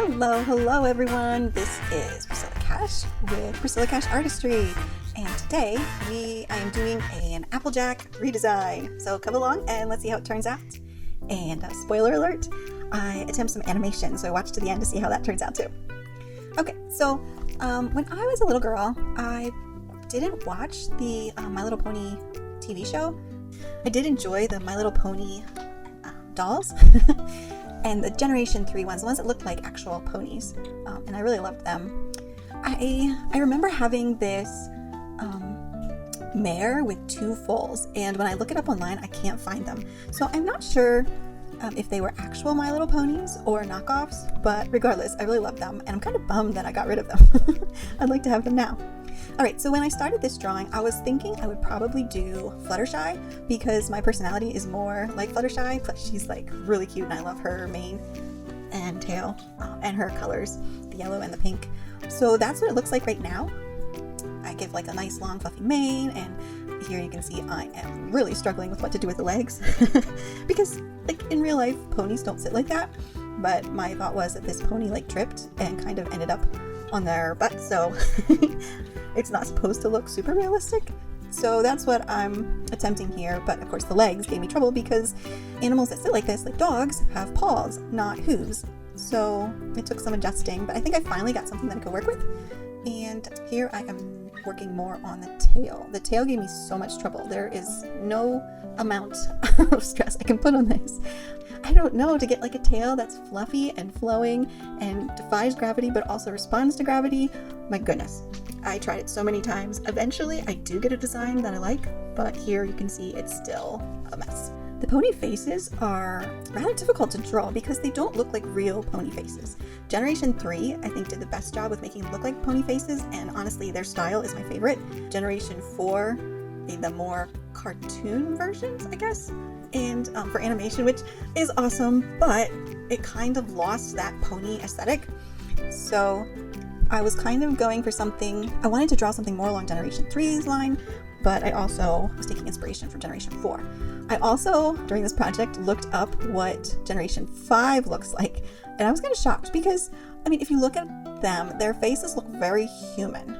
Hello everyone. This is Priscilla Cash with Priscilla Cash Artistry, and today I am doing an Applejack redesign. So come along and let's see how it turns out. And spoiler alert, I attempt some animation, so I watch to the end to see how that turns out too. Okay, so when I was a little girl, I didn't watch the My Little Pony TV show. I did enjoy the My Little Pony dolls. And the Generation 3 ones, the ones that looked like actual ponies, and I really loved them. I remember having this mare with two foals, and when I look it up online, I can't find them. So I'm not sure if they were actual My Little Ponies or knockoffs, but regardless, I really loved them, and I'm kind of bummed that I got rid of them. I'd like to have them now. Alright, so when I started this drawing, I was thinking I would probably do Fluttershy because my personality is more like Fluttershy, plus she's like really cute and I love her mane and tail and her colors, the yellow and the pink. So that's what it looks like right now. I give like a nice long fluffy mane, and here you can see I am really struggling with what to do with the legs because like in real life ponies don't sit like that, but my thought was that this pony like tripped and kind of ended up on their butt, so it's not supposed to look super realistic. So that's what I'm attempting here, but of course the legs gave me trouble because animals that sit like this, like dogs, have paws, not hooves. So it took some adjusting, but I think I finally got something that I could work with. And here I am working more on the tail. The tail gave me so much trouble. There is no amount of stress I can put on this. I don't know, to get like a tail that's fluffy and flowing and defies gravity but also responds to gravity. My goodness, I tried it so many times. Eventually I do get a design that I like, but here you can see it's still a mess. The pony faces are rather difficult to draw because they don't look like real pony faces. Generation 3, I think, did the best job with making it look like pony faces, and honestly their style is my favorite. Generation 4 made the more cartoon versions, I guess, and for animation, which is awesome, but it kind of lost that pony aesthetic. So I was kind of going for something, I wanted to draw something more along Generation 3's line, but I also was taking inspiration from Generation 4. I also, during this project, looked up what Generation 5 looks like, and I was kind of shocked because, I mean, if you look at them, their faces look very human.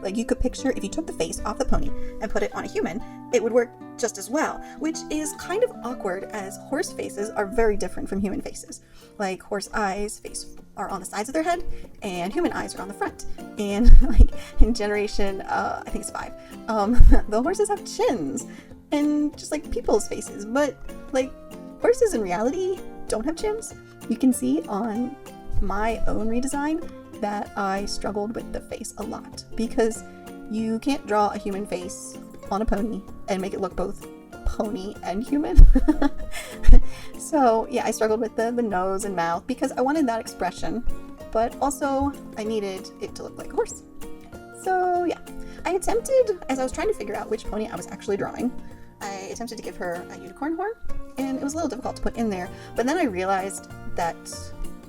Like you could picture if you took the face off the pony and put it on a human, it would work just as well, which is kind of awkward as horse faces are very different from human faces. Like horse eyes are on the sides of their head and human eyes are on the front. And like in Generation, I think it's 5, the horses have chins and just like people's faces, but like horses in reality don't have chins. You can see on my own redesign that I struggled with the face a lot because you can't draw a human face on a pony and make it look both pony and human. So yeah, I struggled with the nose and mouth because I wanted that expression, but also I needed it to look like a horse. So yeah, I attempted, as I was trying to figure out which pony I was actually drawing, I attempted to give her a unicorn horn, and it was a little difficult to put in there, but then I realized that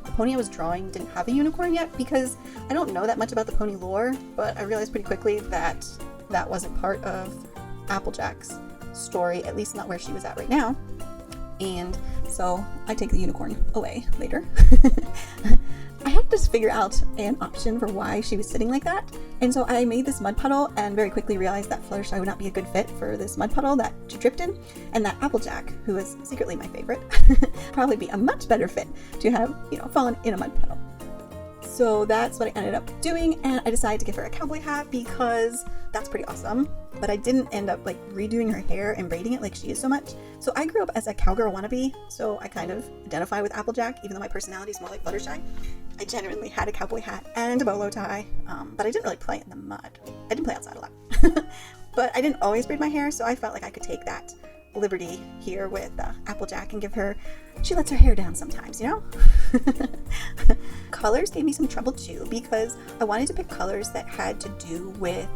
the pony I was drawing didn't have a unicorn yet because I don't know that much about the pony lore, but I realized pretty quickly that that wasn't part of Applejack's story, at least not where she was at right now. And so I take the unicorn away later. I had to figure out an option for why she was sitting like that, and so I made this mud puddle and very quickly realized that Fluttershy would not be a good fit for this mud puddle that she tripped in, and that Applejack, who is secretly my favorite, probably be a much better fit to have, fallen in a mud puddle. So that's what I ended up doing, and I decided to give her a cowboy hat because that's pretty awesome, but I didn't end up like redoing her hair and braiding it like she is so much. So I grew up as a cowgirl wannabe, so I kind of identify with Applejack, even though my personality is more like Fluttershy. I genuinely had a cowboy hat and a bolo tie, but I didn't really play in the mud. I didn't play outside a lot. But I didn't always braid my hair, so I felt like I could take that liberty here with Applejack and give her, she lets her hair down sometimes, Colors gave me some trouble too because I wanted to pick colors that had to do with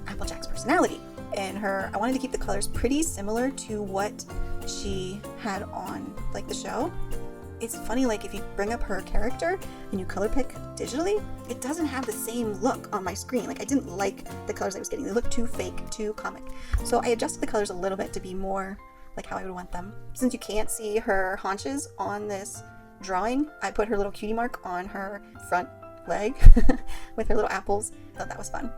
Applejack's personality. And I wanted to keep the colors pretty similar to what she had on like the show. It's funny, like if you bring up her character and you color pick digitally, it doesn't have the same look on my screen. Like I didn't like the colors I was getting. They looked too fake, too comic. So I adjusted the colors a little bit to be more like how I would want them. Since you can't see her haunches on this drawing. I put her little cutie mark on her front leg with her little apples. Thought that was fun.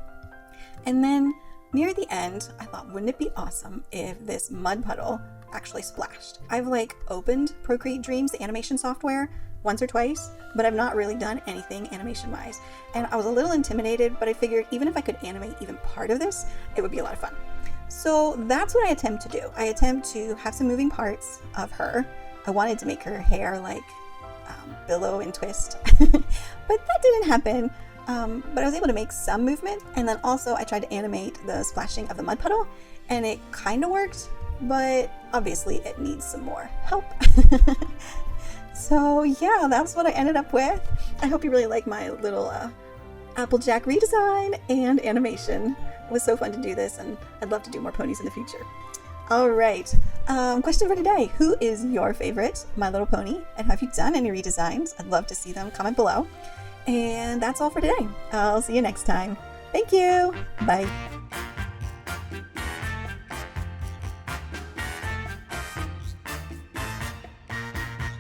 And then near the end, I thought, wouldn't it be awesome if this mud puddle actually splashed? I've like opened Procreate Dreams, the animation software, once or twice, but I've not really done anything animation wise. And I was a little intimidated, but I figured even if I could animate even part of this, it would be a lot of fun. So that's what I attempt to do. I attempt to have some moving parts of her. I wanted to make her hair like billow and twist, but that didn't happen. But I was able to make some movement, and then also I tried to animate the splashing of the mud puddle, and it kind of worked, but obviously it needs some more help. So yeah, that's what I ended up with. I hope you really like my little Applejack redesign and animation. It was so fun to do this, and I'd love to do more ponies in the future. All right, question for today. Who is your favorite My Little Pony, and have you done any redesigns? I'd love to see them. Comment below. And that's all for today. I'll see you next time. Thank you. Bye.